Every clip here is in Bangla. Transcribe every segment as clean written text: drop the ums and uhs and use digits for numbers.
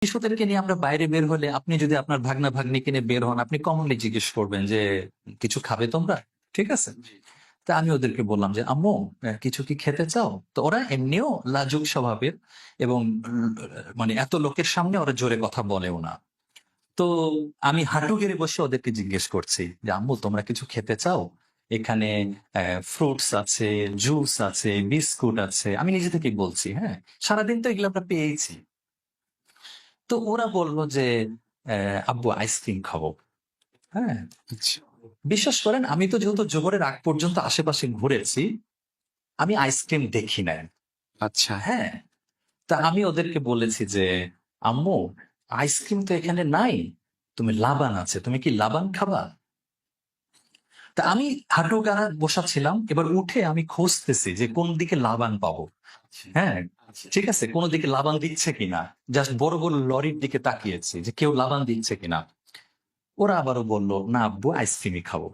শিশুদেরকে নিয়ে আমরা বাইরে বের হলে আপনি যদি আপনার ভাগনা ভাগ্নিকে নিয়ে বের হন, আপনি কমনলি জিজ্ঞেস করবেন যে কিছু খাবে তোমরা, ঠিক আছে? তা আমি ওদেরকে বললাম যে আম্মু, কিছু কি খেতে চাও? তো ওরা এমনিও লাজুক স্বভাবের, এবং মানে এত লোকের সামনে ওরা জোরে কথা বলেও না। তো আমি হাঁটু গেড়ে বসে ওদেরকে জিজ্ঞেস করছি যে আম্মু, তোমরা কিছু খেতে চাও? এখানে ফ্রুটস আছে, জুস আছে, বিস্কুট আছে। আমি নিজে থেকেই বলছি, হ্যাঁ, সারাদিন তো এগুলো আমরা পেয়েছি। তো ওরা বলল যে আব্বু, আইসক্রিম খাবো। হ্যাঁ, আচ্ছা বিশ্বাস করেন, আমি তো যেহেতু জোহরের আগ পর্যন্ত আশেপাশে ঘুরেছি, আমি আইসক্রিম দেখি না। আচ্ছা হ্যাঁ, তা আমি ওদেরকে বলেছি যে আম্মু, আইসক্রিম তো এখানে নাই, তুমি লাবান আছে, তুমি কি লাবান খাবা? তা আমি হাঁটু গাড়া বসা ছিলাম, এবার উঠে আমি খুঁজতেছি যে কোন দিকে লাবান পাবো। হ্যাঁ, ঠিক আছে, কোন দিকে লাবান দিচ্ছে কিনা। জাস্ট বড় বড় লরির দিকে তাকিয়েছি যে কেউ লাবান দিচ্ছে কিনা। ওরা আবারও বললো না আব্বু, আইসক্রিমই খাবো।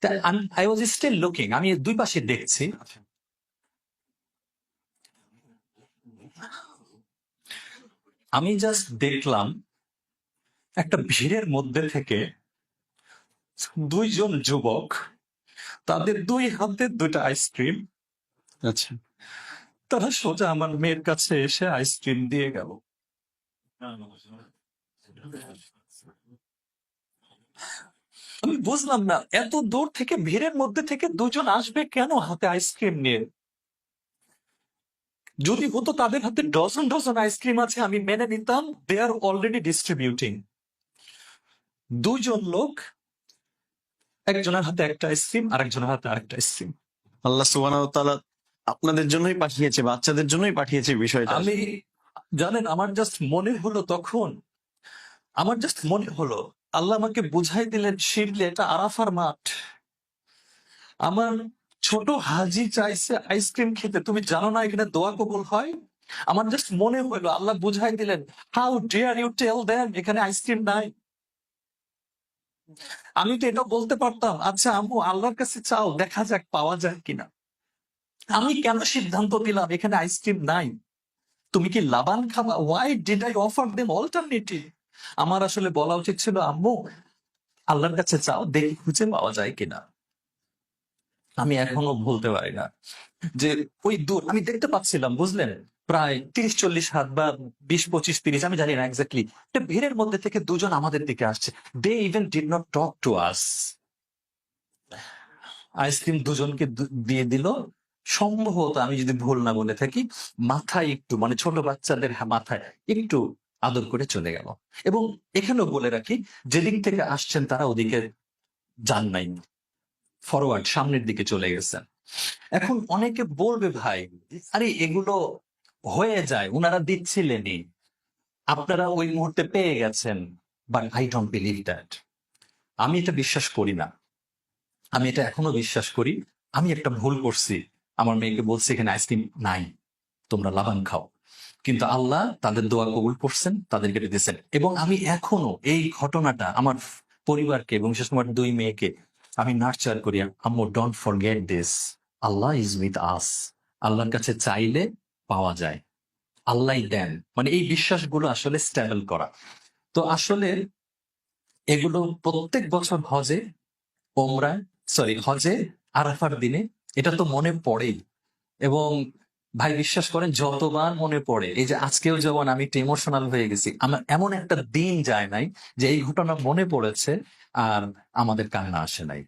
তা আই ওয়াজ স্টিল লুকিং, আমি দুই পাশে দেখছি। আমি জাস্ট দেখলাম একটা ভিড়ের মধ্যে থেকে দুইজন যুবক, তাদের দুই হাতে দুটা আইসক্রিম, আচ্ছা তারা সোজা আমার মেয়ের কাছে এসে আইসক্রিম দিয়ে গেল। আমি বুঝলাম না, এত দূর থেকে ভিড়ের মধ্যে থেকে দুজন আসবে কেন হাতে আইসক্রিম নিয়ে? যদি হতো তাদের হাতে ডজন ডজন আইসক্রিম আছে, আমি মেনে নিতাম, দে আর অলরেডি ডিস্ট্রিবিউটিং। দুজন লোক, একজনের হাতে একটা আইসক্রিম আর একজনের হাতে আরেকটা আইসক্রিম। আল্লাহ সুবহানাহু ওয়া তাআলা আপনাদের জন্যই পাঠিয়েছে, বাচ্চাদের জন্যই পাঠিয়েছে বিষয়টা। আমি, জানেন, আমার জাস্ট মনে হলো তখন, আমার জাস্ট মনে হলো আল্লাহ আমাকে বুঝাই দিলেন, শিবলে এটা আরাফার মাঠ। আমার ছোট হাজি চাইছে আইসক্রিম খেতে, তুমি জানো না এখানে দোয়া কবুল হয়? আমার জাস্ট মনে হলো আল্লাহ বুঝাই দিলেন, how dear you tell them এখানে আইসক্রিম নাই। আমি তো এটা বলতে পারতাম, আচ্ছা আম্মু, আল্লাহর কাছে চাও, দেখা যাক পাওয়া যায় কিনা। আমি কেন সিদ্ধান্ত দিলাম এখানে আইসক্রিম নাই? তুমি কি লাবান খাবা? Why did I offer them alternative? আমার আসলে বলা উচিত ছিল, আম্মু, আল্লাহর কাছে চাও, দেখি খুঁজে পাওয়া যায় কিনা। আমি এখনো ভুলতে পারি না যে ওই দূর আমি দেখতে পাচ্ছিলাম, বুঝলেন, প্রায় 30-40 হাত বা 20-25-30, আমি জানি না এক্স্যাক্টলি, একটা ভিড়ের মধ্যে থেকে দুজন আমাদের দিকে আসছে। They even did not talk to us. Ice cream দুজনকে দিয়ে দিল। সম্ভবত, আমি যদি ভুল না বলে থাকি, মাথায় একটু, মানে ছোট বাচ্চাদের মাথায় একটু আদর করে চলে গেল। এবং এখানেও বলে রাখি, যেদিক থেকে আসছেন তারা ওদিকে যান নাই, ফরওয়ার্ড, সামনের দিকে চলে গেছেন। এখন অনেকে বলবে, ভাই, আরে এগুলো হয়ে যায়, উনারা দিচ্ছিলেনই, আপনারা ওই মুহূর্তে পেয়ে গেছেন। But I don't believe that. আমি এটা বিশ্বাস করি না। আমি এটা এখনো বিশ্বাস করি আমি একটা ভুল করছি। আমার মেয়েকে বলছি এখানে আইসক্রিম নাই, তোমরা লাবান খাও। কিন্তু আল্লাহ তাদের দোয়া কবুল করছেন, তাদেরকে দিয়েছেন। এবং আমি এখনো এই ঘটনাটা আমার পরিবারকে এবং বিশেষ করে আমার দুই মেয়েকে আমি নার্চার করি, আম্মু, don't forget this, Allah is with us. আল্লাহর কাছে চাইলে পাওয়া যায়, আল্লাহ দেন। মানে এই বিশ্বাসগুলো আসলে স্টেবল করা। তো আসলে এগুলো প্রত্যেক বছর হজে, ওমরায়, সরি, হজে, আরাফার দিনে এটা তো মনে পড়েই। এবং ভাই, বিশ্বাস করেন, যতবার মনে পড়ে, এই যে আজকেও যেমন আমি একটু ইমোশনাল হয়ে গেছি, আমার এমন একটা দিন যায় নাই যে এই ঘটনা মনে পড়েছে আর আমাদের কান্না আসে নাই।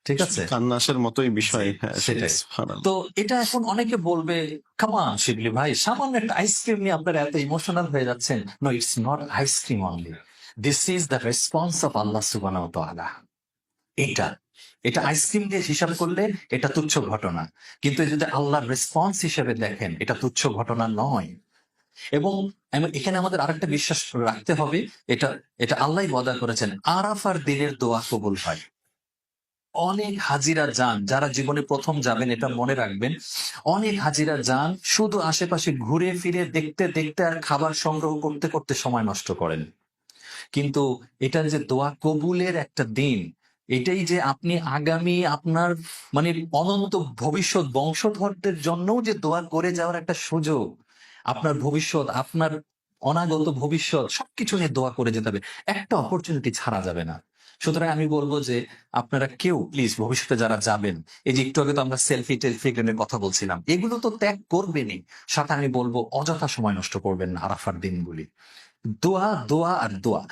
ঠিক আছে, কান্না আসার মতোই বিষয়। জি, হ্যাঁ, সেটাই। সুবহানাল্লাহ। তো এটা এখন অনেকে বলবে, কামান শিবলি ভাই, সামান্য একটা আইসক্রিম নিয়ে আপনারা এত ইমোশনাল হয়ে যাচ্ছেন। No, it's not ice cream only, this is the response of Allah সুবহানাহু ওয়া তাআলা। এটা এটা আইসক্রিম দিয়ে হিসাব করলে এটা তুচ্ছ ঘটনা, কিন্তু যদি আল্লাহর রেসপন্স হিসেবে দেখেন, এটা তুচ্ছ ঘটনা নয়। এবং এখানে আমাদের আরেকটা বিশ্বাস রাখতে হবে, এটা এটা আল্লাহ ওয়াদা করেছেন, আরাফার দিনের দোয়া কবুল হয়। অনেক হাজিরা যান, যারা জীবনে প্রথম যাবেন এটা মনে রাখবেন, অনেক হাজিরা যান, শুধু আশেপাশে ঘুরে ফিরে দেখতে দেখতে আর খাবার সংগ্রহ করতে করতে সময় নষ্ট করেন। কিন্তু এটা যে দোয়া কবুলের একটা দিন, এটাই যে আপনি আগামী আপনার, মানে অনন্ত ভবিষ্যৎ বংশধরদের জন্যও যে দোয়া করে যাওয়ার একটা সুযোগ, আপনার ভবিষ্যৎ, আপনার অনাগত ভবিষ্যৎ সবকিছু নিয়ে দোয়া করে যেতে হবে। একটা অপরচুনিটি ছাড়া যাবে না। সুতরাং আমি বলবো যে আপনারা কেউ প্লিজ ভবিষ্যতে যারা যাবেন, এই যে একটু আগে তো আমরা সেলফি টেলফি এর কথা বলছিলাম, এগুলো তো ত্যাগ করবেনই। সাথে আমি বলবো অযথা সময় নষ্ট করবেন না আরাফার দিনগুলি। দোয়া, দোয়া আর দোয়া।